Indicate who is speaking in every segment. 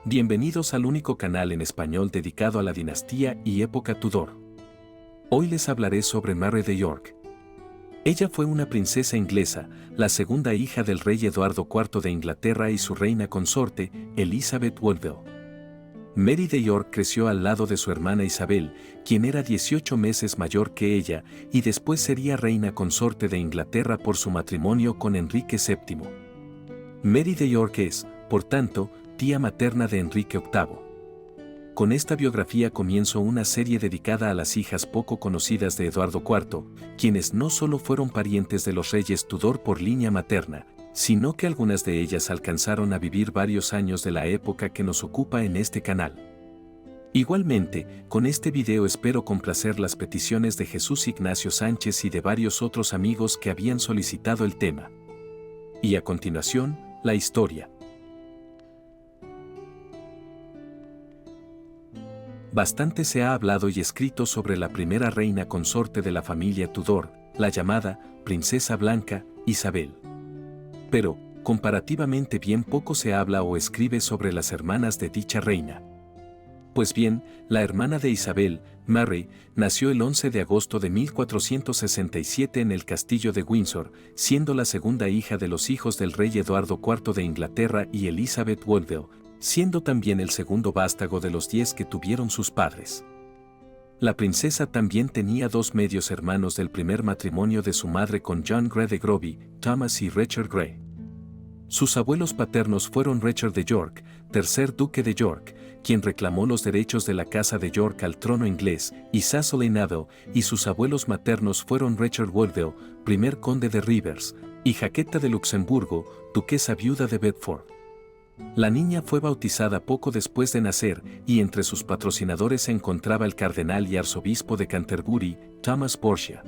Speaker 1: Bienvenidos al único canal en español dedicado a la dinastía y época Tudor. Hoy les hablaré sobre Mary de York. Ella fue una princesa inglesa, la segunda hija del rey Eduardo IV de Inglaterra y su reina consorte, Elizabeth Woodville. Mary de York creció al lado de su hermana Isabel, quien era 18 meses mayor que ella, y después sería reina consorte de Inglaterra por su matrimonio con Enrique VII. Mary de York es, por tanto, tía materna de Enrique VIII. Con esta biografía comienzo una serie dedicada a las hijas poco conocidas de Eduardo IV, quienes no solo fueron parientes de los reyes Tudor por línea materna, sino que algunas de ellas alcanzaron a vivir varios años de la época que nos ocupa en este canal. Igualmente, con este video espero complacer las peticiones de Jesús Ignacio Sánchez y de varios otros amigos que habían solicitado el tema. Y a continuación, la historia. Bastante se ha hablado y escrito sobre la primera reina consorte de la familia Tudor, la llamada Princesa Blanca, Isabel. Pero, comparativamente bien poco se habla o escribe sobre las hermanas de dicha reina. Pues bien, la hermana de Isabel, Mary, nació el 11 de agosto de 1467 en el castillo de Windsor, siendo la segunda hija de los hijos del rey Eduardo IV de Inglaterra y Elizabeth Woodville, siendo también el segundo vástago de los 10 que tuvieron sus padres. La princesa también tenía dos medios hermanos del primer matrimonio de su madre con John Grey de Groby, Thomas y Richard Grey. Sus abuelos paternos fueron Richard de York, tercer duque de York, quien reclamó los derechos de la casa de York al trono inglés, y Cecil y Neville, y sus abuelos maternos fueron Richard Woodville, primer conde de Rivers, y Jaqueta de Luxemburgo, duquesa viuda de Bedford. La niña fue bautizada poco después de nacer, y entre sus patrocinadores se encontraba el cardenal y arzobispo de Canterbury, Thomas Borgia.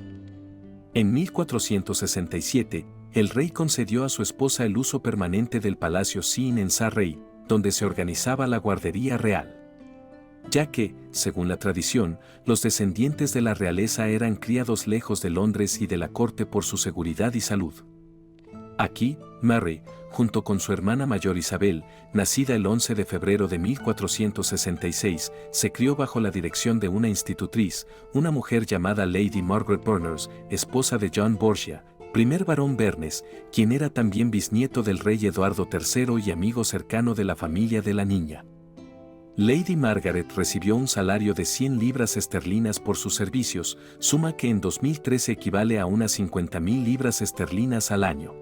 Speaker 1: En 1467, el rey concedió a su esposa el uso permanente del Palacio Sean en Surrey, donde se organizaba la guardería real. Ya que, según la tradición, los descendientes de la realeza eran criados lejos de Londres y de la corte por su seguridad y salud. Aquí, Mary, junto con su hermana mayor Isabel, nacida el 11 de febrero de 1466, se crió bajo la dirección de una institutriz, una mujer llamada Lady Margaret Berners, esposa de John Borgia, primer barón Bernes, quien era también bisnieto del rey Eduardo III y amigo cercano de la familia de la niña. Lady Margaret recibió un salario de 100 libras esterlinas por sus servicios, suma que en 2013 equivale a unas 50.000 libras esterlinas al año.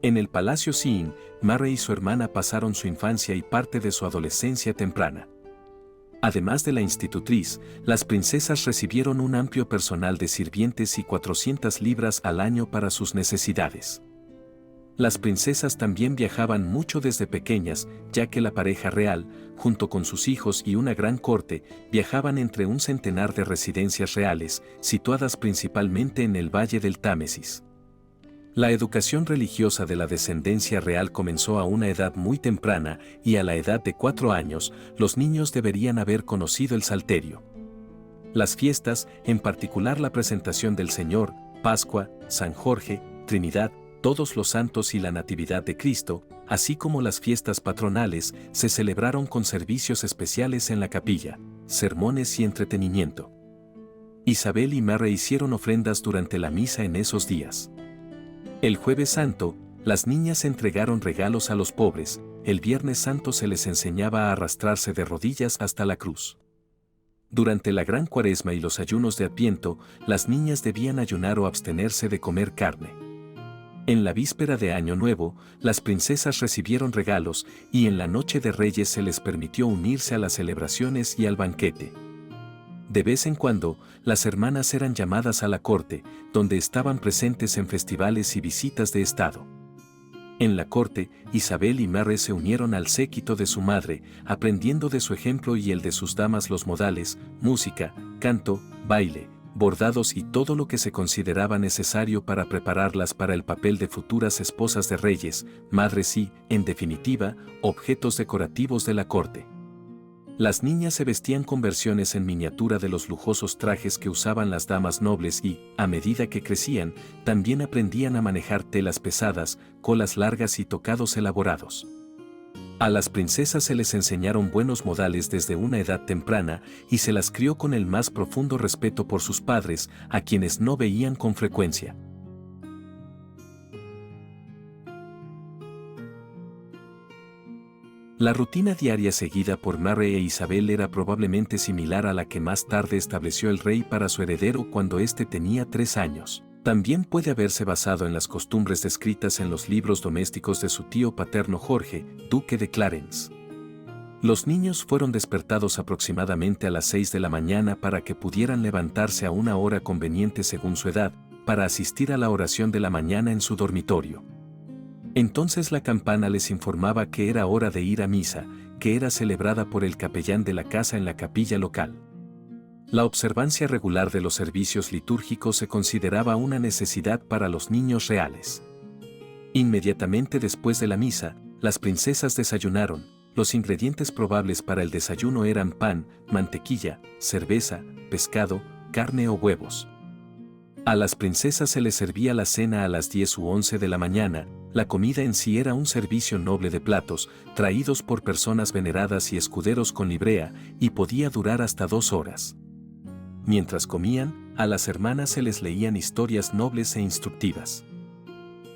Speaker 1: En el Palacio Sean, Mary y su hermana pasaron su infancia y parte de su adolescencia temprana. Además de la institutriz, las princesas recibieron un amplio personal de sirvientes y 400 libras al año para sus necesidades. Las princesas también viajaban mucho desde pequeñas, ya que la pareja real, junto con sus hijos y una gran corte, viajaban entre un centenar de residencias reales, situadas principalmente en el Valle del Támesis. La educación religiosa de la descendencia real comenzó a una edad muy temprana y a la edad de 4 años, los niños deberían haber conocido el salterio. Las fiestas, en particular la presentación del Señor, Pascua, San Jorge, Trinidad, Todos los Santos y la Natividad de Cristo, así como las fiestas patronales, se celebraron con servicios especiales en la capilla, sermones y entretenimiento. Isabel y Mary hicieron ofrendas durante la misa en esos días. El Jueves Santo, las niñas entregaron regalos a los pobres, el Viernes Santo se les enseñaba a arrastrarse de rodillas hasta la cruz. Durante la Gran Cuaresma y los ayunos de Adviento, las niñas debían ayunar o abstenerse de comer carne. En la víspera de Año Nuevo, las princesas recibieron regalos y en la Noche de Reyes se les permitió unirse a las celebraciones y al banquete. De vez en cuando, las hermanas eran llamadas a la corte, donde estaban presentes en festivales y visitas de estado. En la corte, Isabel y Mary se unieron al séquito de su madre, aprendiendo de su ejemplo y el de sus damas los modales, música, canto, baile, bordados y todo lo que se consideraba necesario para prepararlas para el papel de futuras esposas de reyes, madres y, en definitiva, objetos decorativos de la corte. Las niñas se vestían con versiones en miniatura de los lujosos trajes que usaban las damas nobles y, a medida que crecían, también aprendían a manejar telas pesadas, colas largas y tocados elaborados. A las princesas se les enseñaron buenos modales desde una edad temprana y se las crió con el más profundo respeto por sus padres, a quienes no veían con frecuencia. La rutina diaria seguida por Mary e Isabel era probablemente similar a la que más tarde estableció el rey para su heredero cuando éste tenía 3 años. También puede haberse basado en las costumbres descritas en los libros domésticos de su tío paterno Jorge, duque de Clarence. Los niños fueron despertados aproximadamente a las 6 de la mañana para que pudieran levantarse a una hora conveniente según su edad, para asistir a la oración de la mañana en su dormitorio. Entonces la campana les informaba que era hora de ir a misa, que era celebrada por el capellán de la casa en la capilla local. La observancia regular de los servicios litúrgicos se consideraba una necesidad para los niños reales. Inmediatamente después de la misa, las princesas desayunaron. Los ingredientes probables para el desayuno eran pan, mantequilla, cerveza, pescado, carne o huevos. A las princesas se les servía la cena a las 10 u 11 de la mañana. La comida en sí era un servicio noble de platos, traídos por personas veneradas y escuderos con librea, y podía durar hasta 2 horas. Mientras comían, a las hermanas se les leían historias nobles e instructivas.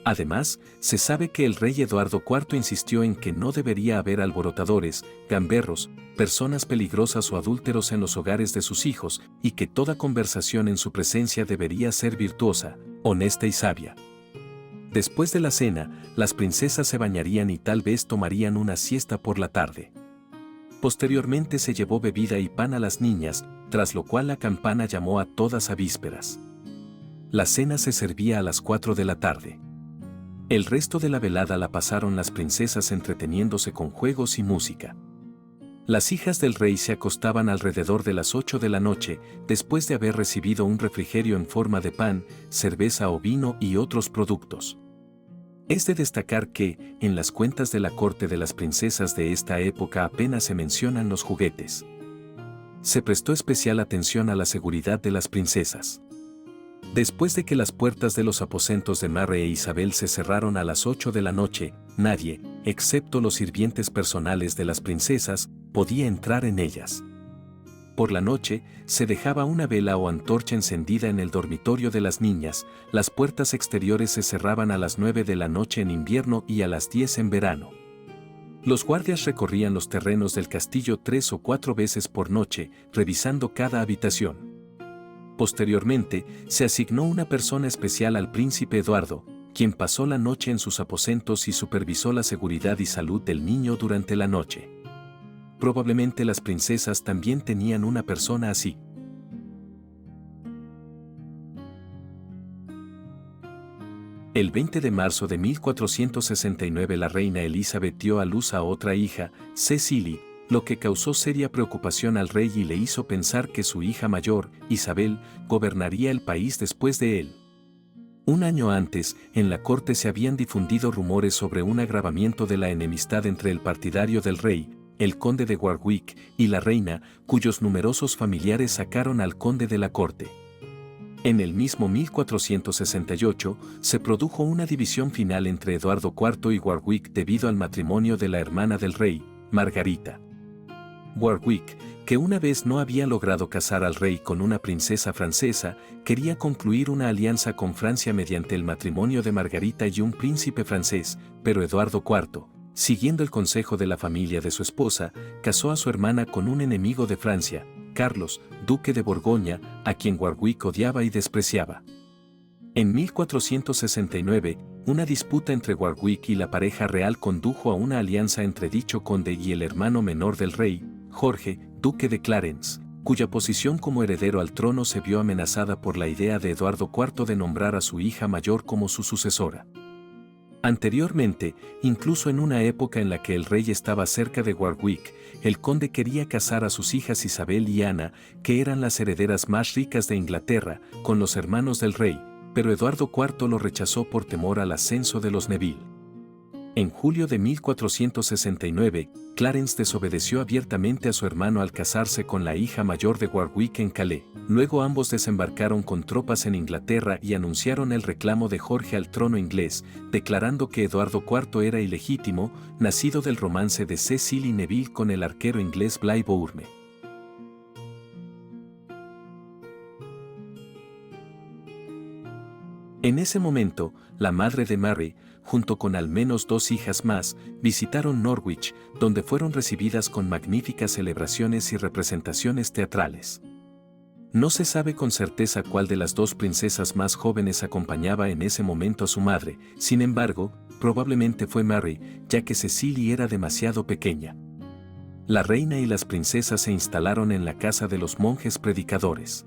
Speaker 1: Además, se sabe que el rey Eduardo IV insistió en que no debería haber alborotadores, gamberros, personas peligrosas o adúlteros en los hogares de sus hijos, y que toda conversación en su presencia debería ser virtuosa, honesta y sabia. Después de la cena, las princesas se bañarían y tal vez tomarían una siesta por la tarde. Posteriormente se llevó bebida y pan a las niñas, tras lo cual la campana llamó a todas a vísperas. La cena se servía a las 4 de la tarde. El resto de la velada la pasaron las princesas entreteniéndose con juegos y música. Las hijas del rey se acostaban alrededor de las 8 de la noche, después de haber recibido un refrigerio en forma de pan, cerveza o vino y otros productos. Es de destacar que, en las cuentas de la corte de las princesas de esta época apenas se mencionan los juguetes. Se prestó especial atención a la seguridad de las princesas. Después de que las puertas de los aposentos de Mary e Isabel se cerraron a las 8 de la noche, nadie, excepto los sirvientes personales de las princesas, podía entrar en ellas. Por la noche, se dejaba una vela o antorcha encendida en el dormitorio de las niñas. Las puertas exteriores se cerraban a las 9 de la noche en invierno y a las 10 en verano. Los guardias recorrían los terrenos del castillo 3 o 4 veces por noche, revisando cada habitación. Posteriormente, se asignó una persona especial al príncipe Eduardo, quien pasó la noche en sus aposentos y supervisó la seguridad y salud del niño durante la noche. Probablemente las princesas también tenían una persona así. El 20 de marzo de 1469 la reina Elizabeth dio a luz a otra hija, Cecily, lo que causó seria preocupación al rey y le hizo pensar que su hija mayor, Isabel, gobernaría el país después de él. Un año antes, en la corte se habían difundido rumores sobre un agravamiento de la enemistad entre el partidario del rey, el conde de Warwick, y la reina, cuyos numerosos familiares sacaron al conde de la corte. En el mismo 1468, se produjo una división final entre Eduardo IV y Warwick debido al matrimonio de la hermana del rey, Margarita. Warwick, que una vez no había logrado casar al rey con una princesa francesa, quería concluir una alianza con Francia mediante el matrimonio de Margarita y un príncipe francés, pero Eduardo IV, siguiendo el consejo de la familia de su esposa, casó a su hermana con un enemigo de Francia, Carlos, duque de Borgoña, a quien Warwick odiaba y despreciaba. En 1469, una disputa entre Warwick y la pareja real condujo a una alianza entre dicho conde y el hermano menor del rey, Jorge, duque de Clarence, cuya posición como heredero al trono se vio amenazada por la idea de Eduardo IV de nombrar a su hija mayor como su sucesora. Anteriormente, incluso en una época en la que el rey estaba cerca de Warwick, el conde quería casar a sus hijas Isabel y Ana, que eran las herederas más ricas de Inglaterra, con los hermanos del rey, pero Eduardo IV lo rechazó por temor al ascenso de los Neville. En julio de 1469, Clarence desobedeció abiertamente a su hermano al casarse con la hija mayor de Warwick en Calais. Luego ambos desembarcaron con tropas en Inglaterra y anunciaron el reclamo de Jorge al trono inglés, declarando que Eduardo IV era ilegítimo, nacido del romance de Cecily Neville con el arquero inglés Bligh Bourne. En ese momento, la madre de Mary, junto con al menos 2 hijas más, visitaron Norwich, donde fueron recibidas con magníficas celebraciones y representaciones teatrales. No se sabe con certeza cuál de las 2 princesas más jóvenes acompañaba en ese momento a su madre, sin embargo, probablemente fue Mary, ya que Cecily era demasiado pequeña. La reina y las princesas se instalaron en la casa de los monjes predicadores.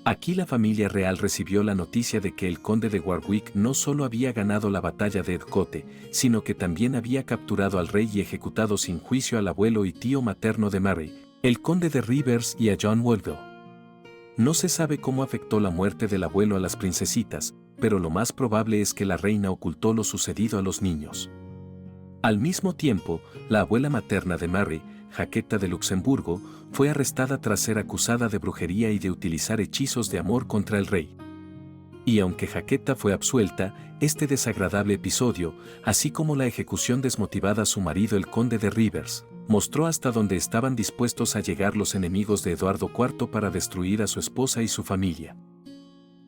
Speaker 1: Aquí la familia real recibió la noticia de que el conde de Warwick no solo había ganado la batalla de Edgecote, sino que también había capturado al rey y ejecutado sin juicio al abuelo y tío materno de Mary, el conde de Rivers, y a John Woodville. No se sabe cómo afectó la muerte del abuelo a las princesitas, pero lo más probable es que la reina ocultó lo sucedido a los niños. Al mismo tiempo, la abuela materna de Mary, Jaqueta de Luxemburgo, fue arrestada tras ser acusada de brujería y de utilizar hechizos de amor contra el rey. Y aunque Jaqueta fue absuelta, este desagradable episodio, así como la ejecución desmotivada a su marido el conde de Rivers, mostró hasta dónde estaban dispuestos a llegar los enemigos de Eduardo IV para destruir a su esposa y su familia.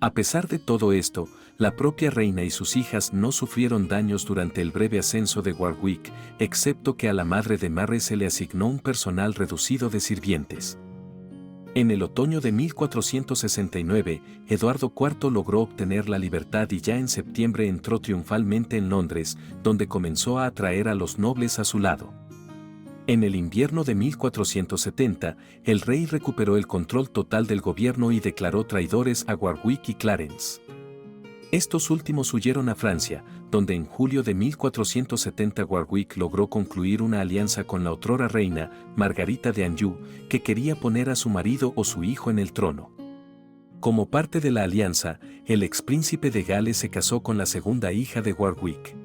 Speaker 1: A pesar de todo esto, la propia reina y sus hijas no sufrieron daños durante el breve ascenso de Warwick, excepto que a la madre de Mary se le asignó un personal reducido de sirvientes. En el otoño de 1469, Eduardo IV logró obtener la libertad y ya en septiembre entró triunfalmente en Londres, donde comenzó a atraer a los nobles a su lado. En el invierno de 1470, el rey recuperó el control total del gobierno y declaró traidores a Warwick y Clarence. Estos últimos huyeron a Francia, donde en julio de 1470 Warwick logró concluir una alianza con la otrora reina, Margarita de Anjou, que quería poner a su marido o su hijo en el trono. Como parte de la alianza, el expríncipe de Gales se casó con la segunda hija de Warwick.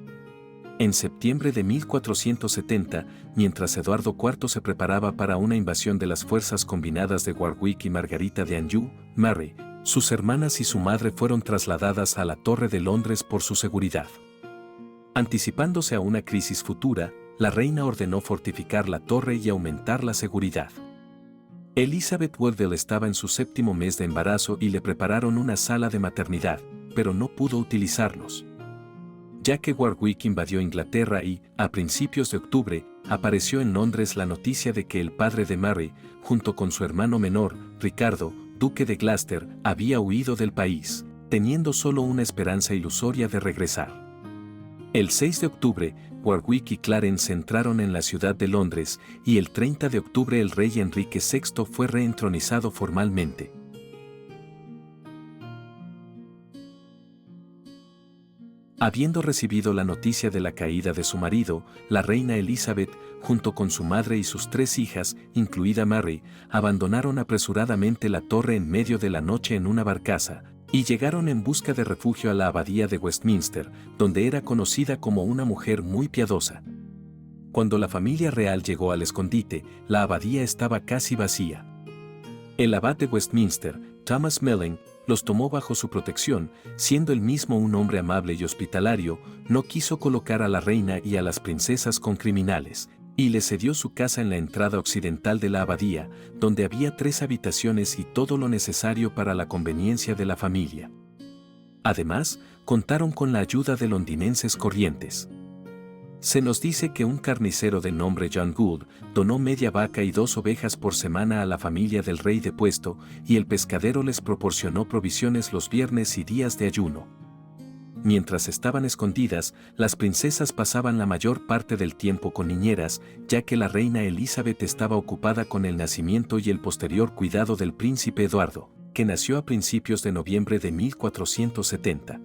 Speaker 1: En septiembre de 1470, mientras Eduardo IV se preparaba para una invasión de las fuerzas combinadas de Warwick y Margarita de Anjou, Mary, sus hermanas y su madre fueron trasladadas a la Torre de Londres por su seguridad. Anticipándose a una crisis futura, la reina ordenó fortificar la torre y aumentar la seguridad. Elizabeth Woodville estaba en su 7º mes de embarazo y le prepararon una sala de maternidad, pero no pudo utilizarlos. Ya que Warwick invadió Inglaterra y, a principios de octubre, apareció en Londres la noticia de que el padre de Mary, junto con su hermano menor, Ricardo, duque de Gloucester, había huido del país, teniendo solo una esperanza ilusoria de regresar. El 6 de octubre, Warwick y Clarence entraron en la ciudad de Londres y el 30 de octubre el rey Enrique VI fue reentronizado formalmente. Habiendo recibido la noticia de la caída de su marido, la reina Elizabeth, junto con su madre y sus 3 hijas, incluida Mary, abandonaron apresuradamente la torre en medio de la noche en una barcaza, y llegaron en busca de refugio a la abadía de Westminster, donde era conocida como una mujer muy piadosa. Cuando la familia real llegó al escondite, la abadía estaba casi vacía. El abad de Westminster, Thomas Melling, los tomó bajo su protección, siendo él mismo un hombre amable y hospitalario, no quiso colocar a la reina y a las princesas con criminales, y le cedió su casa en la entrada occidental de la abadía, donde había 3 habitaciones y todo lo necesario para la conveniencia de la familia. Además, contaron con la ayuda de londinenses corrientes. Se nos dice que un carnicero de nombre John Gould donó media vaca y 2 ovejas por semana a la familia del rey depuesto, y el pescadero les proporcionó provisiones los viernes y días de ayuno. Mientras estaban escondidas, las princesas pasaban la mayor parte del tiempo con niñeras, ya que la reina Elizabeth estaba ocupada con el nacimiento y el posterior cuidado del príncipe Eduardo, que nació a principios de noviembre de 1470.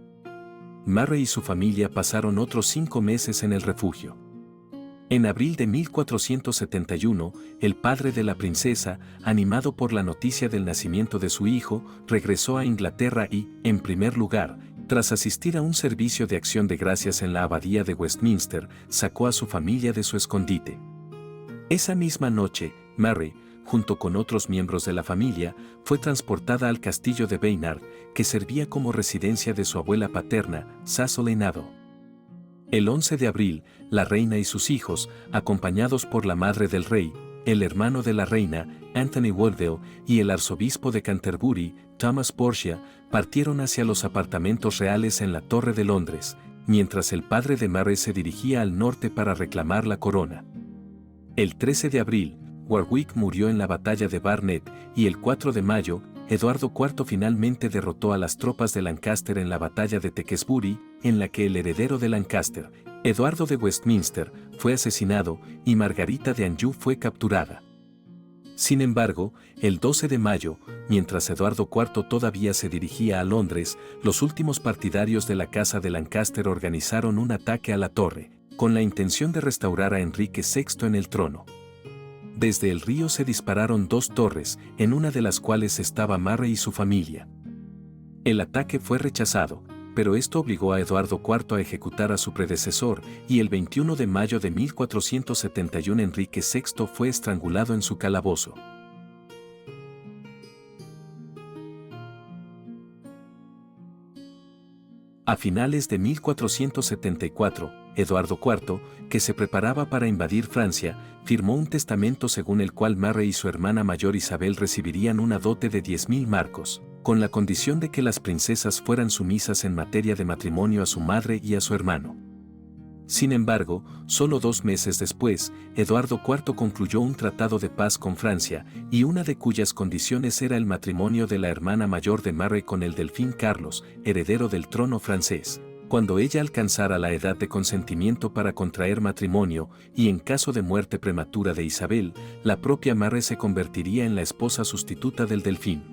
Speaker 1: Mary y su familia pasaron otros 5 meses en el refugio. En abril de 1471, el padre de la princesa, animado por la noticia del nacimiento de su hijo, regresó a Inglaterra y, en primer lugar, Tras asistir a un servicio de acción de gracias en la abadía de Westminster, sacó a su familia de su escondite. Esa misma noche, Mary, junto con otros miembros de la familia, fue transportada al castillo de Baynard, que servía como residencia de su abuela paterna, Sasolenado. El 11 de abril, la reina y sus hijos, acompañados por la madre del rey, el hermano de la reina, Anthony Woodville, y el arzobispo de Canterbury, Thomas Portia, partieron hacia los apartamentos reales en la Torre de Londres, mientras el padre de Mary se dirigía al norte para reclamar la corona. El 13 de abril, Warwick murió en la batalla de Barnet, y el 4 de mayo, Eduardo IV finalmente derrotó a las tropas de Lancaster en la batalla de Tewkesbury, en la que el heredero de Lancaster, Eduardo de Westminster, fue asesinado y Margarita de Anjou fue capturada. Sin embargo, el 12 de mayo, mientras Eduardo IV todavía se dirigía a Londres, los últimos partidarios de la Casa de Lancaster organizaron un ataque a la torre, con la intención de restaurar a Enrique VI en el trono. Desde el río se dispararon 2 torres, en una de las cuales estaba Mary y su familia. El ataque fue rechazado, pero esto obligó a Eduardo IV a ejecutar a su predecesor, y el 21 de mayo de 1471 Enrique VI fue estrangulado en su calabozo. A finales de 1474, Eduardo IV, que se preparaba para invadir Francia, firmó un testamento según el cual Mary y su hermana mayor Isabel recibirían una dote de 10.000 marcos, con la condición de que las princesas fueran sumisas en materia de matrimonio a su madre y a su hermano. Sin embargo, solo 2 meses después, Eduardo IV concluyó un tratado de paz con Francia, y una de cuyas condiciones era el matrimonio de la hermana mayor de Mary con el delfín Carlos, heredero del trono francés, cuando ella alcanzara la edad de consentimiento para contraer matrimonio, y en caso de muerte prematura de Isabel, la propia Mary se convertiría en la esposa sustituta del delfín.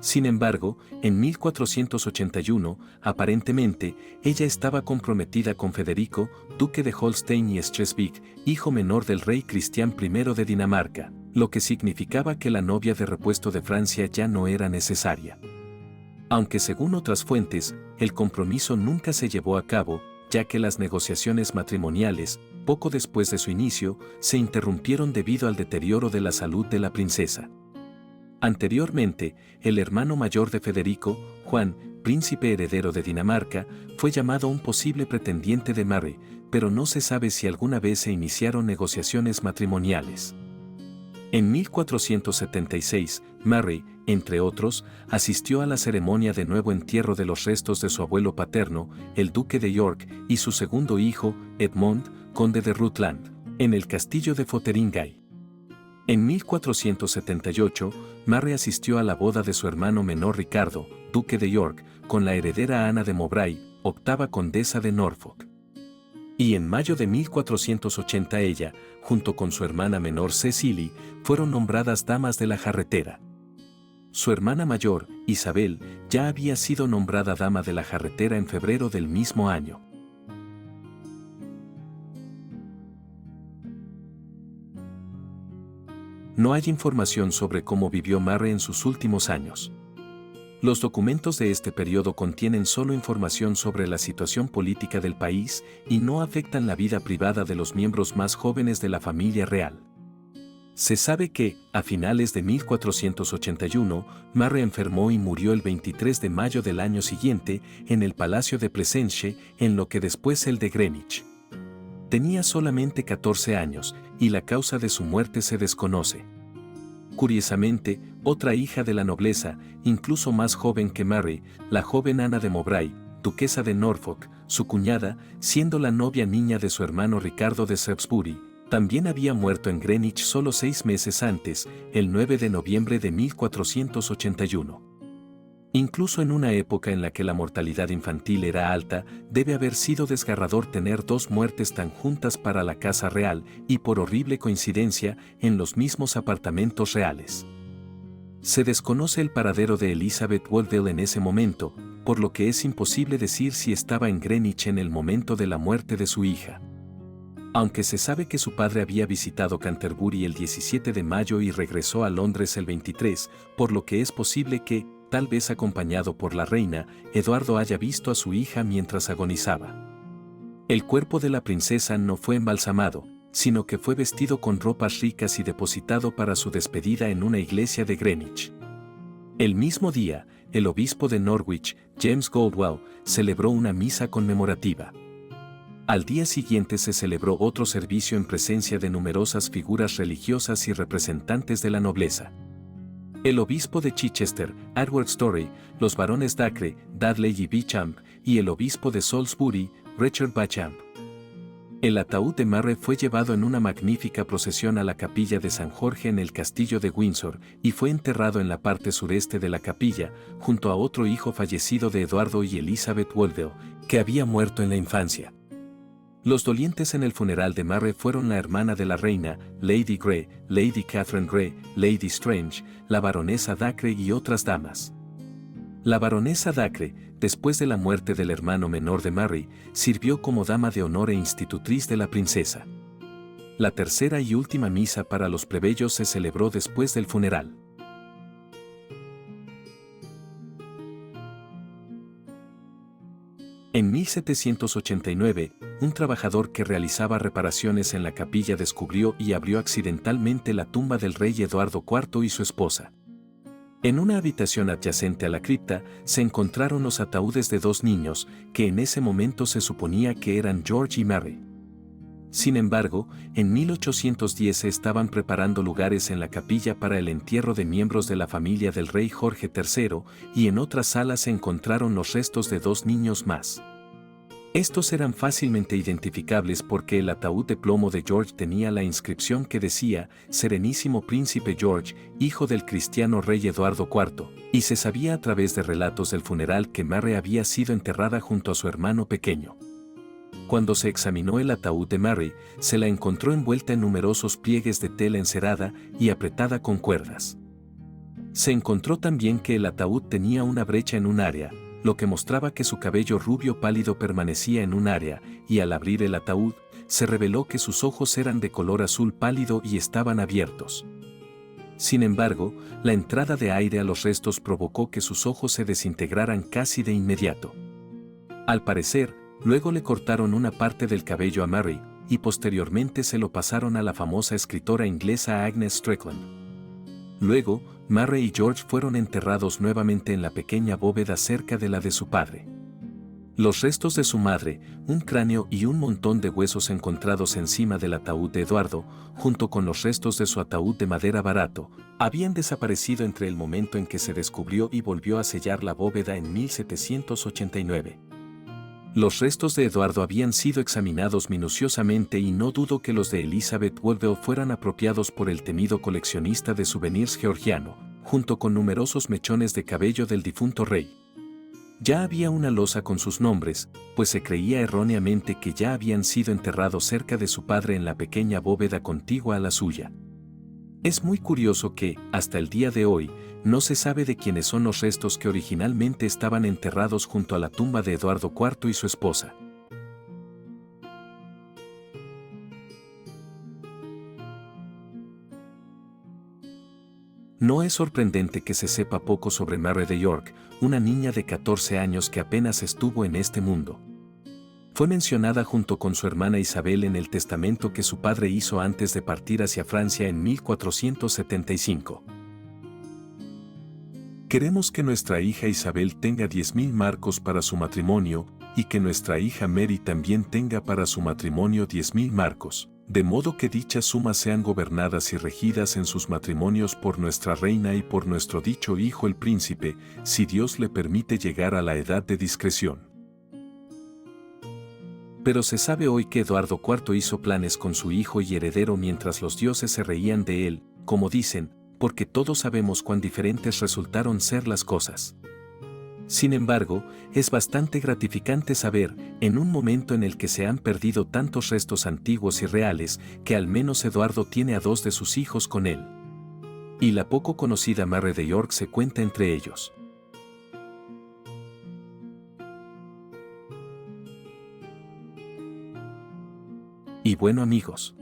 Speaker 1: Sin embargo, en 1481, aparentemente, ella estaba comprometida con Federico, duque de Holstein y Schleswig, hijo menor del rey Cristián I de Dinamarca, lo que significaba que la novia de repuesto de Francia ya no era necesaria. Aunque según otras fuentes, el compromiso nunca se llevó a cabo, ya que las negociaciones matrimoniales, poco después de su inicio, se interrumpieron debido al deterioro de la salud de la princesa. Anteriormente, el hermano mayor de Federico, Juan, príncipe heredero de Dinamarca, fue llamado un posible pretendiente de Mary, pero no se sabe si alguna vez se iniciaron negociaciones matrimoniales. En 1476, Mary, entre otros, asistió a la ceremonia de nuevo entierro de los restos de su abuelo paterno, el duque de York, y su segundo hijo, Edmond, conde de Rutland, en el castillo de Fotheringhay. En 1478, Mary asistió a la boda de su hermano menor Ricardo, duque de York, con la heredera Ana de Mowbray, octava condesa de Norfolk. Y en mayo de 1480 ella, junto con su hermana menor Cecily, fueron nombradas damas de la jarretera. Su hermana mayor, Isabel, ya había sido nombrada dama de la jarretera en febrero del mismo año. No hay información sobre cómo vivió Mary en sus últimos años. Los documentos de este periodo contienen solo información sobre la situación política del país y no afectan la vida privada de los miembros más jóvenes de la familia real. Se sabe que, a finales de 1481, Mary enfermó y murió el 23 de mayo del año siguiente en el Palacio de Pleasance, en lo que después el de Greenwich. Tenía solamente 14 años, y la causa de su muerte se desconoce. Curiosamente, otra hija de la nobleza, incluso más joven que Mary, la joven Ana de Mowbray, duquesa de Norfolk, su cuñada, siendo la novia niña de su hermano Ricardo de Shrewsbury, también había muerto en Greenwich solo 6 meses antes, el 9 de noviembre de 1481. Incluso en una época en la que la mortalidad infantil era alta, debe haber sido desgarrador tener 2 muertes tan juntas para la casa real y por horrible coincidencia, en los mismos apartamentos reales. Se desconoce el paradero de Elizabeth Woodville en ese momento, por lo que es imposible decir si estaba en Greenwich en el momento de la muerte de su hija. Aunque se sabe que su padre había visitado Canterbury el 17 de mayo y regresó a Londres el 23, por lo que es posible que, tal vez acompañado por la reina, Eduardo haya visto a su hija mientras agonizaba. El cuerpo de la princesa no fue embalsamado, sino que fue vestido con ropas ricas y depositado para su despedida en una iglesia de Greenwich. El mismo día, el obispo de Norwich, James Goldwell, celebró una misa conmemorativa. Al día siguiente se celebró otro servicio en presencia de numerosas figuras religiosas y representantes de la nobleza. El obispo de Chichester, Edward Story, los barones Dacre, Dudley y Beauchamp, y el obispo de Salisbury, Richard Beauchamp. El ataúd de Murray fue llevado en una magnífica procesión a la capilla de San Jorge en el castillo de Windsor, y fue enterrado en la parte sureste de la capilla, junto a otro hijo fallecido de Eduardo y Elizabeth Woodville, que había muerto en la infancia. Los dolientes en el funeral de Murray fueron la hermana de la reina, Lady Grey, Lady Catherine Grey, Lady Strange, la baronesa Dacre y otras damas. La baronesa Dacre, después de la muerte del hermano menor de Murray, sirvió como dama de honor e institutriz de la princesa. La tercera y última misa para los plebeyos se celebró después del funeral. En 1789, un trabajador que realizaba reparaciones en la capilla descubrió y abrió accidentalmente la tumba del rey Eduardo IV y su esposa. En una habitación adyacente a la cripta, se encontraron los ataúdes de dos niños, que en ese momento se suponía que eran George y Mary. Sin embargo, en 1810 se estaban preparando lugares en la capilla para el entierro de miembros de la familia del rey Jorge III, y en otra sala se encontraron los restos de dos niños más. Estos eran fácilmente identificables porque el ataúd de plomo de George tenía la inscripción que decía «Serenísimo Príncipe George, hijo del cristiano rey Eduardo IV», y se sabía a través de relatos del funeral que Mary había sido enterrada junto a su hermano pequeño. Cuando se examinó el ataúd de Mary, se la encontró envuelta en numerosos pliegues de tela encerada y apretada con cuerdas. Se encontró también que el ataúd tenía una brecha en un área, lo que mostraba que su cabello rubio pálido permanecía en un área, y al abrir el ataúd, se reveló que sus ojos eran de color azul pálido y estaban abiertos. Sin embargo, la entrada de aire a los restos provocó que sus ojos se desintegraran casi de inmediato. Al parecer, luego le cortaron una parte del cabello a Mary, y posteriormente se lo pasaron a la famosa escritora inglesa Agnes Strickland. Luego, Mary y George fueron enterrados nuevamente en la pequeña bóveda cerca de la de su padre. Los restos de su madre, un cráneo y un montón de huesos encontrados encima del ataúd de Eduardo, junto con los restos de su ataúd de madera barato, habían desaparecido entre el momento en que se descubrió y volvió a sellar la bóveda en 1789. Los restos de Eduardo habían sido examinados minuciosamente y no dudo que los de Elizabeth Woodville fueran apropiados por el temido coleccionista de souvenirs georgiano, junto con numerosos mechones de cabello del difunto rey. Ya había una losa con sus nombres, pues se creía erróneamente que ya habían sido enterrados cerca de su padre en la pequeña bóveda contigua a la suya. Es muy curioso que, hasta el día de hoy, no se sabe de quiénes son los restos que originalmente estaban enterrados junto a la tumba de Eduardo IV y su esposa. No es sorprendente que se sepa poco sobre Mary de York, una niña de 14 años que apenas estuvo en este mundo. Fue mencionada junto con su hermana Isabel en el testamento que su padre hizo antes de partir hacia Francia en 1475. Queremos que nuestra hija Isabel tenga 10.000 marcos para su matrimonio, y que nuestra hija Mary también tenga para su matrimonio 10.000 marcos, de modo que dichas sumas sean gobernadas y regidas en sus matrimonios por nuestra reina y por nuestro dicho hijo el príncipe, si Dios le permite llegar a la edad de discreción. Pero se sabe hoy que Eduardo IV hizo planes con su hijo y heredero mientras los dioses se reían de él, como dicen, porque todos sabemos cuán diferentes resultaron ser las cosas. Sin embargo, es bastante gratificante saber, en un momento en el que se han perdido tantos restos antiguos y reales, que al menos Eduardo tiene a 2 de sus hijos con él. Y la poco conocida Mary de York se cuenta entre ellos. Y bueno amigos,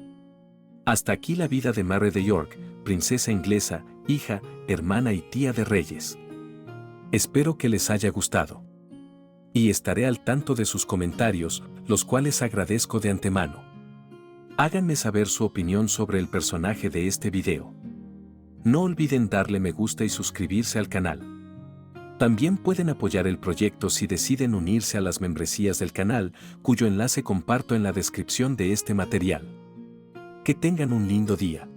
Speaker 1: hasta aquí la vida de Mary de York, princesa inglesa, hija, hermana y tía de reyes. Espero que les haya gustado. Y estaré al tanto de sus comentarios, los cuales agradezco de antemano. Háganme saber su opinión sobre el personaje de este video. No olviden darle me gusta y suscribirse al canal. También pueden apoyar el proyecto si deciden unirse a las membresías del canal, cuyo enlace comparto en la descripción de este material. Que tengan un lindo día.